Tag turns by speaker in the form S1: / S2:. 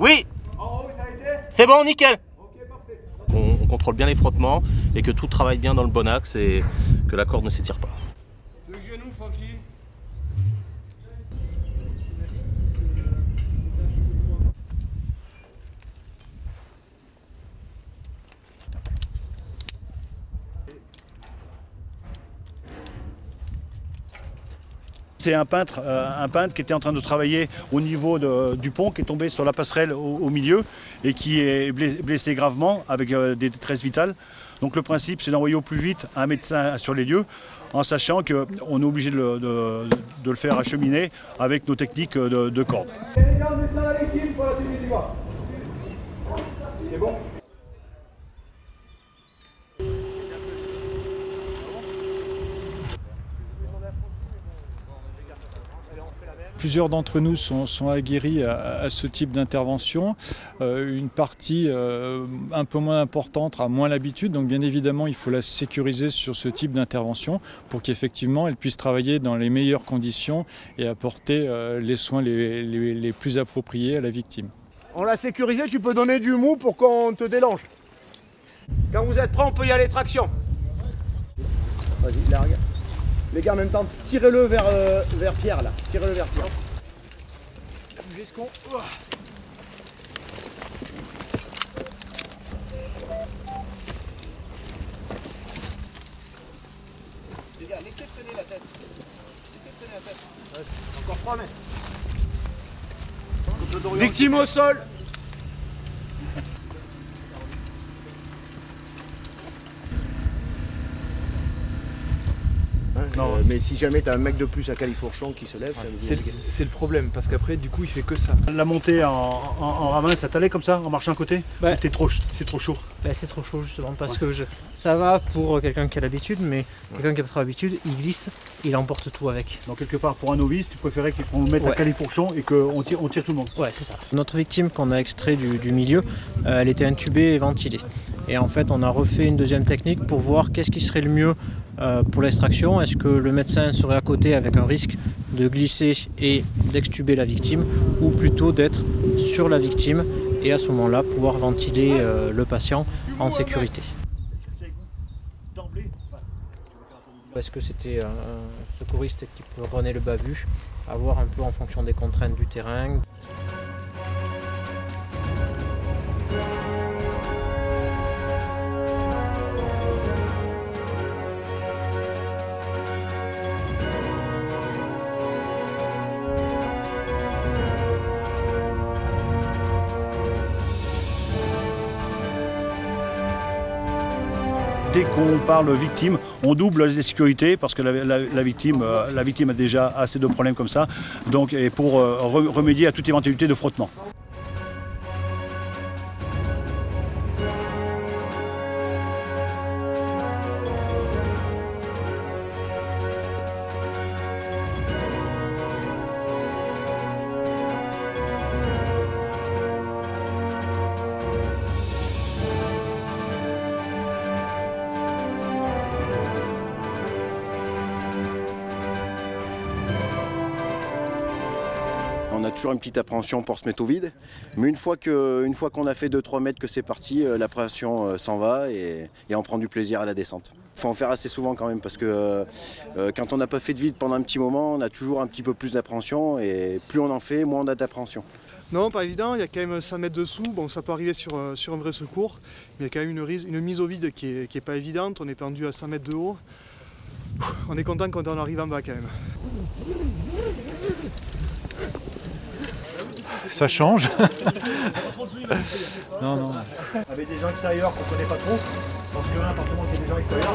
S1: Oui, c'est bon, nickel. On contrôle bien les frottements et que tout travaille bien dans le bon axe et que la corde ne s'étire pas.
S2: Le genou, tranquille.
S3: C'est un peintre qui était en train de travailler au niveau du pont, qui est tombé sur la passerelle au milieu et qui est blessé gravement avec des détresses vitales. Donc le principe, c'est d'envoyer au plus vite un médecin sur les lieux, en sachant qu'on est obligé de le faire acheminer avec nos techniques de corde.
S2: Les gars, on descend la victime pour la tenue du doigt. C'est bon?
S4: Plusieurs d'entre nous sont aguerris à ce type d'intervention. Une partie un peu moins importante a moins l'habitude, donc bien évidemment il faut la sécuriser sur ce type d'intervention pour qu'effectivement elle puisse travailler dans les meilleures conditions et apporter les soins les plus appropriés à la victime.
S2: On l'a sécurisé, tu peux donner du mou pour qu'on te délange. Quand vous êtes prêts, on peut y aller, traction. Vas-y, largue. Les gars, en même temps, tirez-le vers Pierre, là. Tirez-le vers Pierre. Bougez ce con. Les gars, laissez traîner la tête. Laissez traîner la tête. Ouais, encore 3 mètres. Victime au sol. Mais si jamais tu as un mec de plus à califourchon qui se lève,
S5: c'est le problème, parce qu'après du coup il fait que ça.
S3: La montée en ravin, ça t'allait comme ça, en marchant à côté? C'est trop chaud.
S6: C'est trop chaud justement parce que ça va pour quelqu'un qui a l'habitude, mais quelqu'un qui n'a pas trop l'habitude, il glisse, il emporte tout avec.
S3: Donc quelque part pour un novice, tu préférais qu'on mette un califourchon et qu'on tire tout le monde?
S6: Ouais, c'est ça. Notre victime qu'on a extrait du milieu, elle était intubée et ventilée. Et en fait on a refait une deuxième technique pour voir qu'est-ce qui serait le mieux pour l'extraction. Est-ce que le médecin serait à côté avec un risque de glisser et d'extuber la victime, ou plutôt d'être sur la victime et à ce moment-là pouvoir ventiler le patient en sécurité. Est-ce que c'était un secouriste qui prenait le bas-vu, à voir un peu en fonction des contraintes du terrain.
S3: Dès qu'on parle victime, on double les sécurités parce que la victime a déjà assez de problèmes comme ça, donc, et pour remédier à toute éventualité de frottement.
S7: On a toujours une petite appréhension pour se mettre au vide, mais une fois qu'on a fait 2-3 mètres que c'est parti, l'appréhension s'en va et on prend du plaisir à la descente. Il faut en faire assez souvent quand même parce que quand on n'a pas fait de vide pendant un petit moment, on a toujours un petit peu plus d'appréhension et plus on en fait, moins on a d'appréhension.
S8: Non, pas évident, il y a quand même 5 mètres dessous, bon ça peut arriver sur un vrai secours, mais il y a quand même une mise au vide qui est pas évidente, on est pendu à 5 mètres de haut. On est content quand on arrive en bas quand même.
S4: Ça change. Non.
S3: Avec des gens extérieurs qu'on ne connaît pas trop, parce qu'il y a un appartement qui a des gens extérieurs.